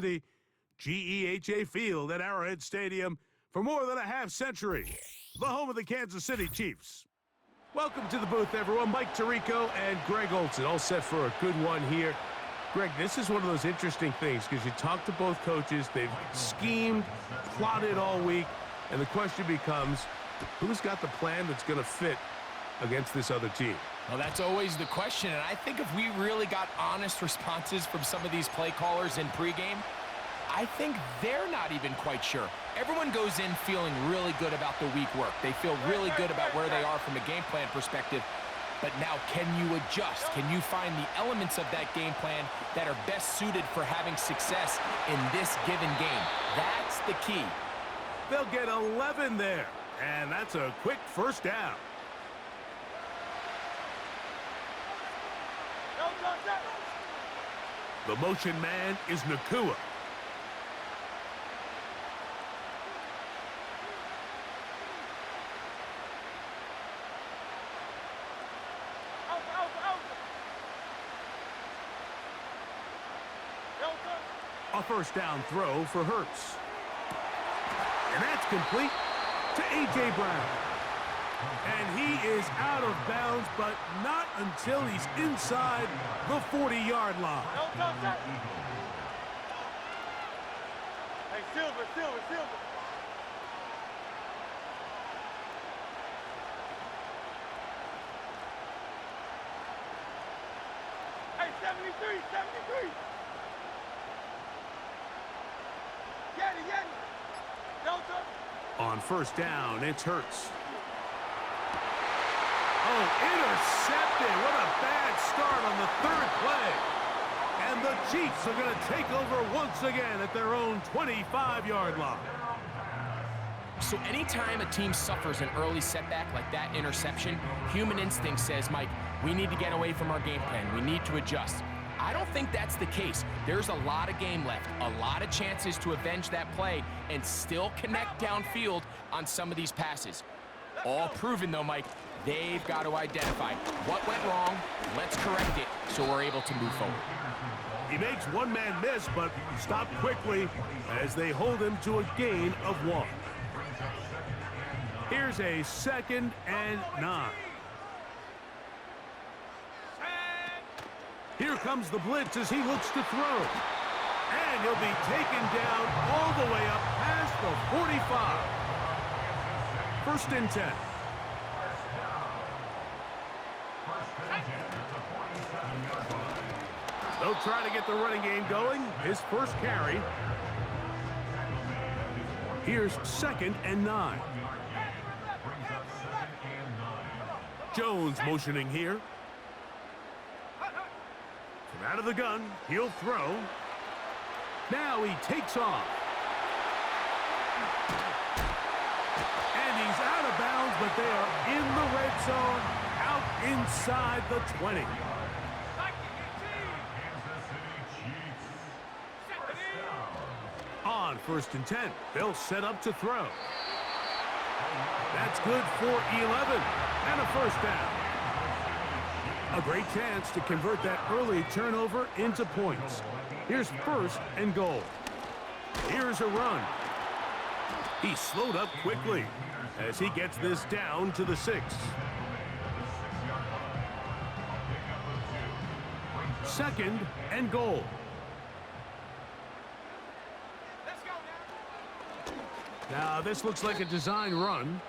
GEHA Field at Arrowhead Stadium for more than a half-century. The home of the Kansas City Chiefs. Welcome to the booth, everyone. Mike Tirico and Greg Olson, all set for a good one here. Greg, this is one of those interesting things because you talk to both coaches. They've schemed, plotted all week, and the question becomes, who's got the plan that's going to fit against this other team? Well, that's always the question, and I think if we really got honest responses from some of these play callers in pregame, I think they're not even quite sure. Everyone goes in feeling really good about the week work. They feel really good about where they are from a game plan perspective. But now, can you adjust? Can you find the elements of that game plan that are best suited for having success in this given game? That's the key. They'll get 11 there, and that's a quick first down. The motion man is Nakua. A first down throw for Hurts. And that's complete to A.J. Brown. And he is out of bounds, but not until he's inside the 40-yard line. Hey, Silver. Hey, 73. Get it. Delta. On first down, it's Hurts. Oh, intercepted. What a bad start on the third play. And the Chiefs are going to take over once again at their own 25-yard line. So anytime a team suffers an early setback like that interception, human instinct says, Mike, we need to get away from our game plan. We need to adjust. I don't think that's the case. There's a lot of game left, a lot of chances to avenge that play and still connect downfield on some of these passes. All proven, though, Mike, they've got to identify what went wrong, let's correct it so we're able to move forward. He makes one man miss, but stopped quickly as they hold him to a gain of 1. Here's a 2nd and 9. Here comes the blitz as he looks to throw. And he'll be taken down all the way up past the 45. 1st and 10. They'll try to get the running game going. His first carry. Here's 2nd and 9. Jones motioning here. From out of the gun, he'll throw. Now he takes off. And he's out of bounds, but they are in the red zone, out inside the 20. On 1st and 10, they'll set up to throw. That's good for 11 and a first down. A great chance to convert that early turnover into points. Here's 1st and goal. Here's a run. He slowed up quickly as he gets this down to the 6. 2nd and goal. Now this looks like a design run.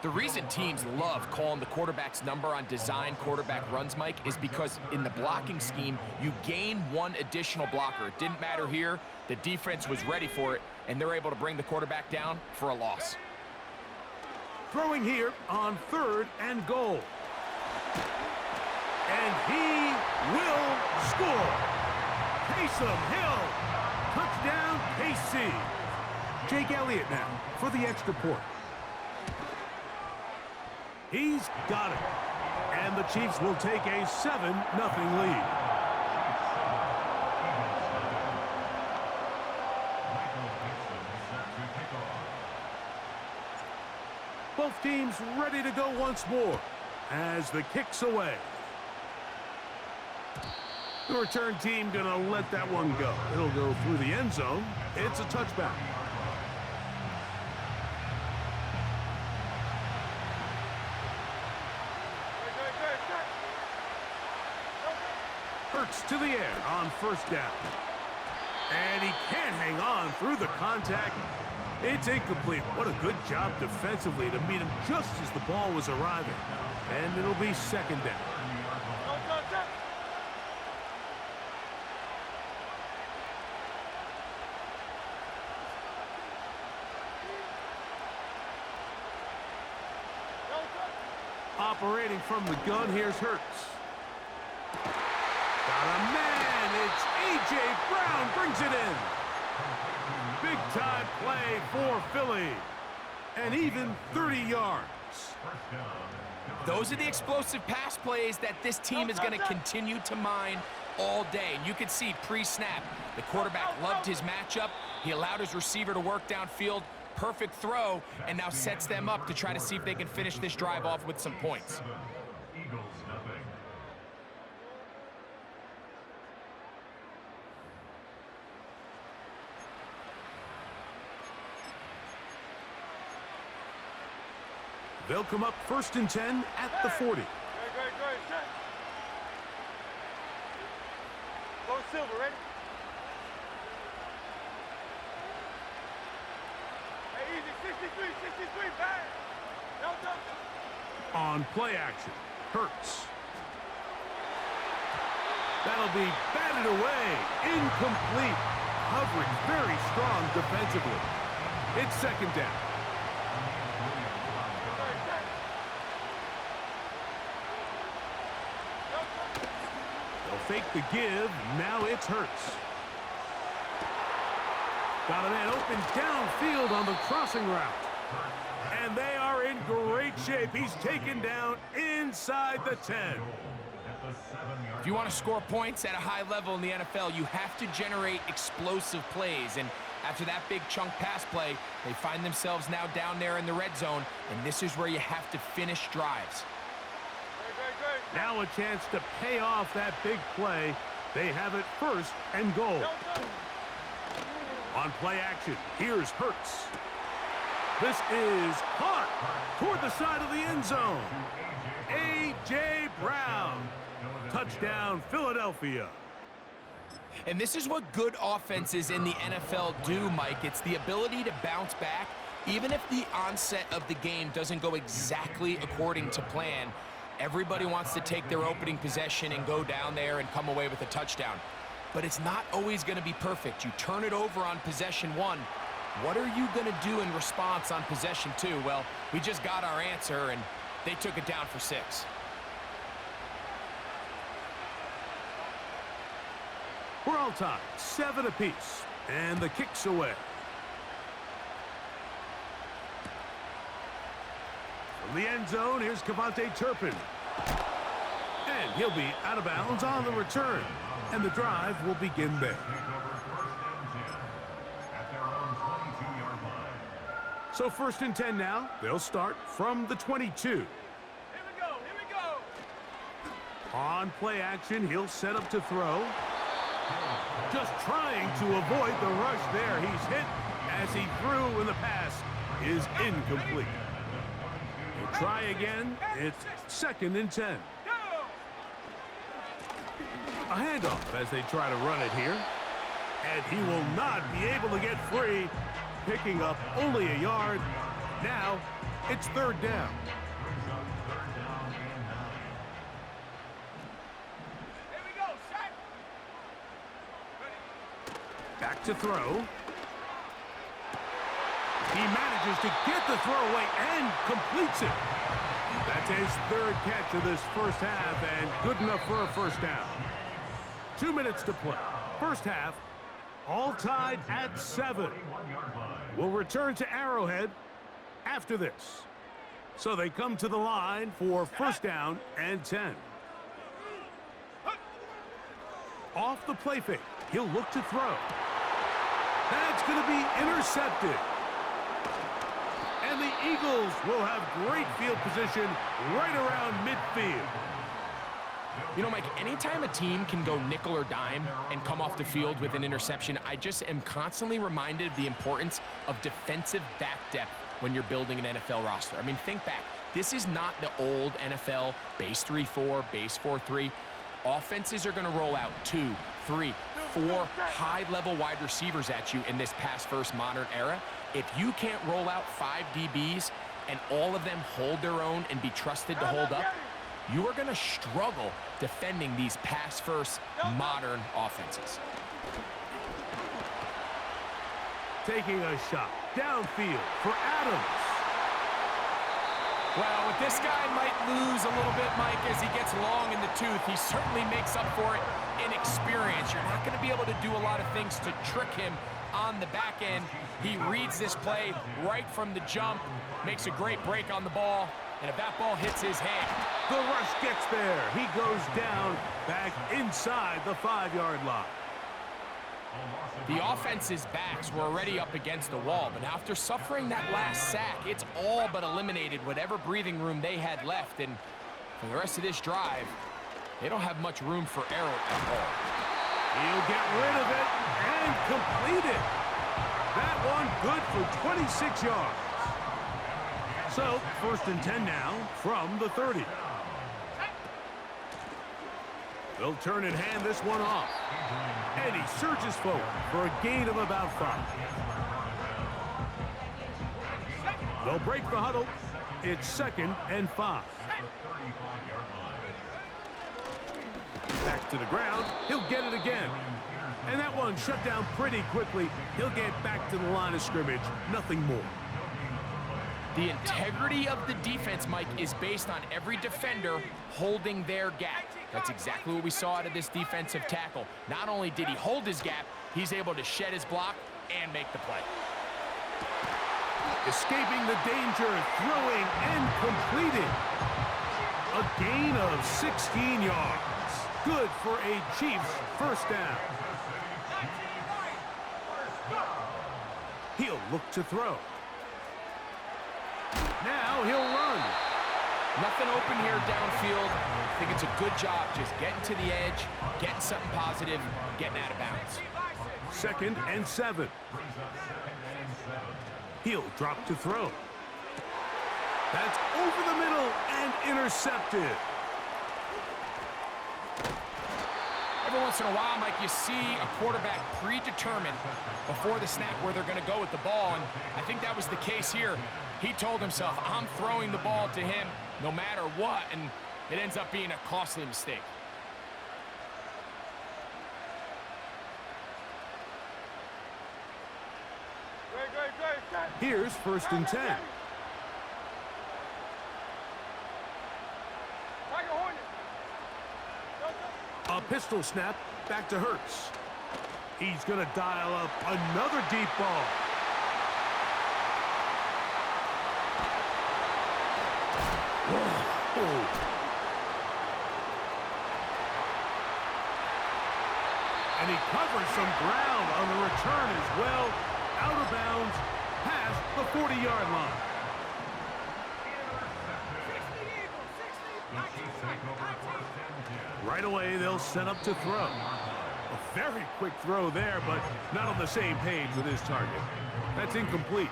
The reason teams love calling the quarterback's number on design quarterback runs, Mike, is because in the blocking scheme, you gain one additional blocker. It didn't matter here. The defense was ready for it, and they're able to bring the quarterback down for a loss. Throwing here on 3rd and goal. And he will score. Taysom Hill. Touchdown, KC. Jake Elliott now for the extra point. He's got it. And the Chiefs will take a 7-0 lead. Both teams ready to go once more as the kick's away. The return team going to let that one go. It'll go through the end zone. It's a touchback. Hurts to the air on first down. And he can't hang on through the contact. It's incomplete. What a good job defensively to meet him just as the ball was arriving. And it'll be second down. Operating from the gun, here's Hurts. Got a man, it's A.J. Brown brings it in. Big time play for Philly. And even 30 yards. Those are the explosive pass plays that this team is going to continue to mine all day. And you can see pre-snap, the quarterback loved his matchup. He allowed his receiver to work downfield. Perfect throw, and now sets them up to try to see if they can finish this drive off with some points. They'll come up 1st and 10 at the 40. Go, Silver, ready? Hey, easy, 63, bang! No. On play action, Hurts. That'll be batted away. Incomplete. Coverage very strong defensively. It's second down. They'll fake the give. Now it's Hurts. Got a man open downfield on the crossing route. And they are in great shape. He's taken down inside the 10. If you want to score points at a high level in the NFL, you have to generate explosive plays. And after that big chunk pass play, they find themselves now down there in the red zone. And this is where you have to finish drives. Now a chance to pay off that big play. They have it 1st and goal. On play action, here's Hurts. This is caught toward the side of the end zone. A.J. Brown. Touchdown, Philadelphia. And this is what good offenses in the NFL do, Mike. It's the ability to bounce back, even if the onset of the game doesn't go exactly according to plan. Everybody wants to take their opening possession and go down there and come away with a touchdown. But it's not always going to be perfect. You turn it over on possession 1. What are you going to do in response on possession 2? Well, we just got our answer, and they took it down for 6. We're all tied, 7 apiece, and the kick's away. From the end zone, here's Kevontae Turpin. And he'll be out of bounds on the return. And the drive will begin there. So 1st and 10 now. They'll start from the 22. Here we go. On play action, he'll set up to throw. Just trying to avoid the rush there. He's hit as he threw, and the pass is incomplete. He'll try again. It's 2nd and 10. A handoff as they try to run it here. And he will not be able to get free. Picking up only a yard. Now it's 3rd down. Here we go, set. Back to throw. He manages to get the throw away and completes it. That's his 3rd catch of this first half and good enough for a 1st down. 2 minutes to play. First half, all tied at 7. We'll return to Arrowhead after this. So they come to the line for 1st down and 10. Off the play fake. He'll look to throw. That's going to be intercepted. And the the Eagles will have great field position right around midfield. You know, Mike, anytime a team can go nickel or dime and come off the field with an interception, I just am constantly reminded of the importance of defensive back depth when you're building an NFL roster. I mean, think back. This is not the old NFL base 3-4, base 4-3. Offenses are going to roll out 2, 3, 4 high-level wide receivers at you in this pass-first modern era. If you can't roll out 5 DBs and all of them hold their own and be trusted to hold up, you are going to struggle defending these pass-first modern offenses. Taking a shot downfield for Adams. Well, with this guy might lose a little bit, Mike, as he gets long in the tooth. He certainly makes up for it in experience. You're not going to be able to do a lot of things to trick him on the back end. He reads this play right from the jump, makes a great break on the ball, and if that ball hits his hand. The rush gets there. He goes down back inside the 5-yard line. The offense's backs were already up against the wall, but after suffering that last sack, it's all but eliminated whatever breathing room they had left, and for the rest of this drive, they don't have much room for error at all. He'll get rid of it and complete it. That one good for 26 yards. So, 1st and 10 now from the 30. They'll turn and hand this one off. And he surges forward for a gain of about 5. They'll break the huddle. It's 2nd and 5. Back to the ground. He'll get it again. And that one shut down pretty quickly. He'll get back to the line of scrimmage. Nothing more. The integrity of the defense, Mike, is based on every defender holding their gap. That's exactly what we saw out of this defensive tackle. Not only did he hold his gap, he's able to shed his block and make the play. Escaping the danger, throwing and completing. A gain of 16 yards. Good for a Chiefs first down. He'll look to throw. Now he'll run. Nothing open here downfield. I think it's a good job just getting to the edge, getting something positive, getting out of bounds. 2nd and 7. He'll drop to throw. That's over the middle and intercepted. Every once in a while, Mike, you see a quarterback predetermined before the snap where they're going to go with the ball, and I think that was the case here. He told himself, I'm throwing the ball to him no matter what, and it ends up being a costly mistake. Here's 1st and 10. A pistol snap back to Hurts. He's going to dial up another deep ball. Whoa. And he covers some ground on the return as well. Out of bounds, past the 40-yard line. Right away, they'll set up to throw. A very quick throw there, but not on the same page with his target. That's incomplete.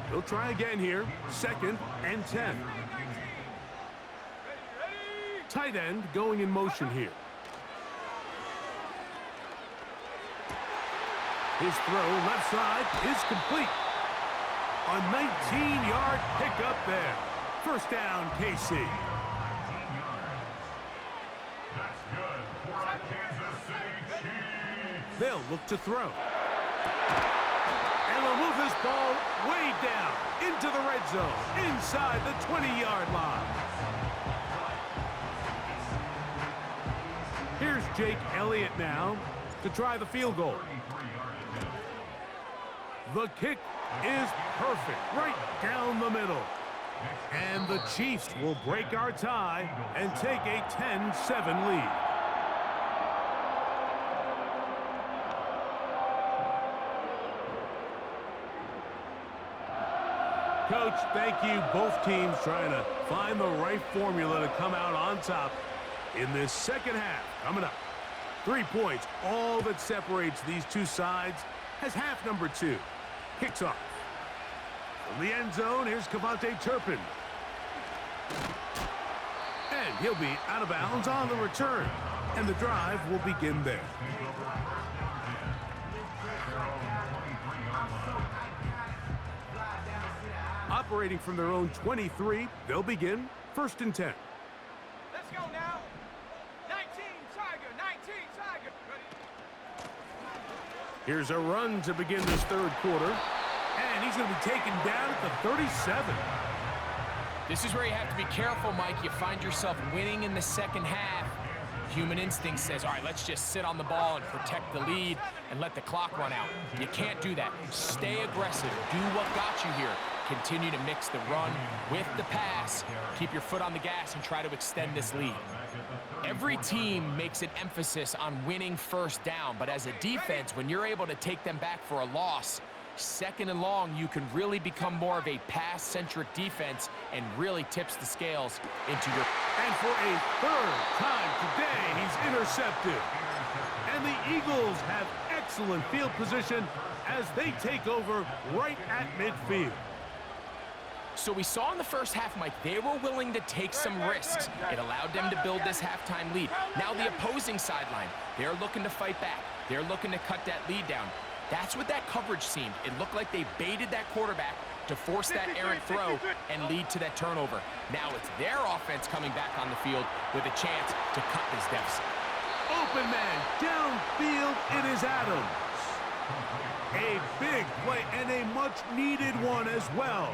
They'll try again here. 2nd and 10. Tight end going in motion here. His throw left side is complete. A 19-yard pickup there. First down, KC. They'll look to throw. And they'll move this ball way down into the red zone, inside the 20-yard line. Here's Jake Elliott now to try the field goal. The kick is perfect, right down the middle. And the Chiefs will break our tie and take a 10-7 lead. Coach, thank you. Both teams trying to find the right formula to come out on top. in this second half. Coming up, 3 points, all that separates these two sides as half number 2 kicks off. From the end zone, here's Cavante Turpin. And he'll be out of bounds on the return. And the drive will begin there. Operating from their own 23, they'll begin 1st and 10. Let's go now. 19 Tiger, 19 Tiger. Ready? Here's a run to begin this third quarter. And he's going to be taken down at the 37. This is where you have to be careful, Mike. You find yourself winning in the second half. Human instinct says, all right, let's just sit on the ball and protect the lead and let the clock run out. You can't do that. Stay aggressive. Do what got you here. Continue to mix the run with the pass. Keep your foot on the gas and try to extend this lead. Every team makes an emphasis on winning first down, but as a defense, when you're able to take them back for a loss, 2nd and long, you can really become more of a pass-centric defense and really tips the scales into your... And for a 3rd time today, he's intercepted. And the Eagles have excellent field position as they take over right at midfield. So we saw in the first half, Mike, they were willing to take some risks. It allowed them to build this halftime lead. Now the opposing sideline, they're looking to fight back. They're looking to cut that lead down. That's what that coverage seemed. It looked like they baited that quarterback to force that errant throw and lead to that turnover. Now it's their offense coming back on the field with a chance to cut this deficit. Open man, downfield, it is Adams. A big play and a much-needed one as well.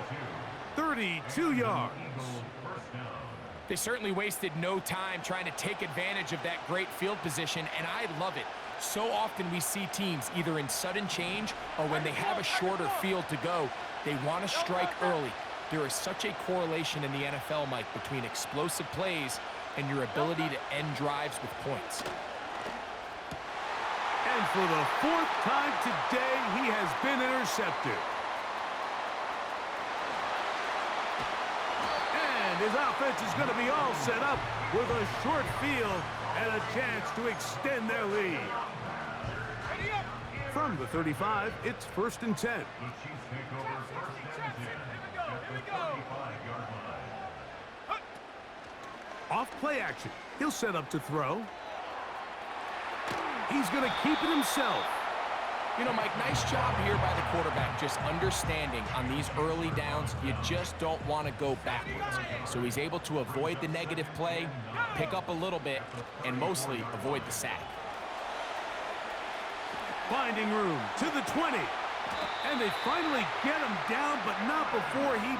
32 yards. They certainly wasted no time trying to take advantage of that great field position, and I love it. So often we see teams either in sudden change or when they have a shorter field to go, they want to strike early. There is such a correlation in the NFL, Mike, between explosive plays and your ability to end drives with points. And for the 4th time today, he has been intercepted. And his offense is going to be all set up with a short field and a chance to extend their lead. From the 35, it's 1st and 10. Here we go. Off play action. He'll set up to throw. He's going to keep it himself. You know, Mike, nice job here by the quarterback, just understanding on these early downs, you just don't want to go backwards. So he's able to avoid the negative play, pick up a little bit, and mostly avoid the sack. Finding room to the 20. And they finally get him down, but not before he